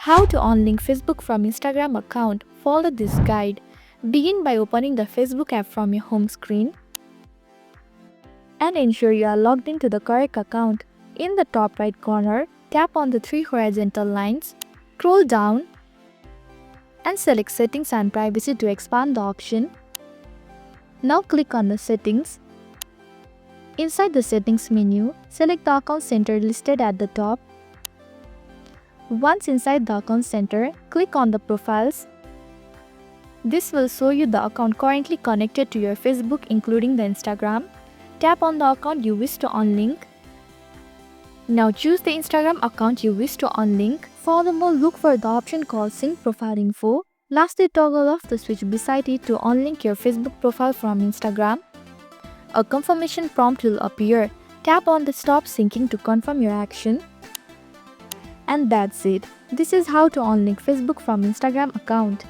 How to unlink Facebook from Instagram account. Follow this guide. Begin by opening the Facebook app from your home screen and ensure you are logged into the correct account. In the top right corner, tap on the three horizontal lines, scroll down and select Settings and Privacy to expand the option. Now click on the Settings. Inside the Settings menu, select the account center listed at the top. Once inside the account center, click on the Profiles. This will show you the account currently connected to your Facebook including the Instagram. Tap on the account you wish to unlink. Now choose the Instagram account you wish to unlink. Furthermore, look for the option called Sync Profile Info. Lastly, toggle off the switch beside it to unlink your Facebook profile from Instagram. A confirmation prompt will appear. Tap on the Stop Syncing to confirm your action. And that's it. This is how to unlink Facebook from Instagram account.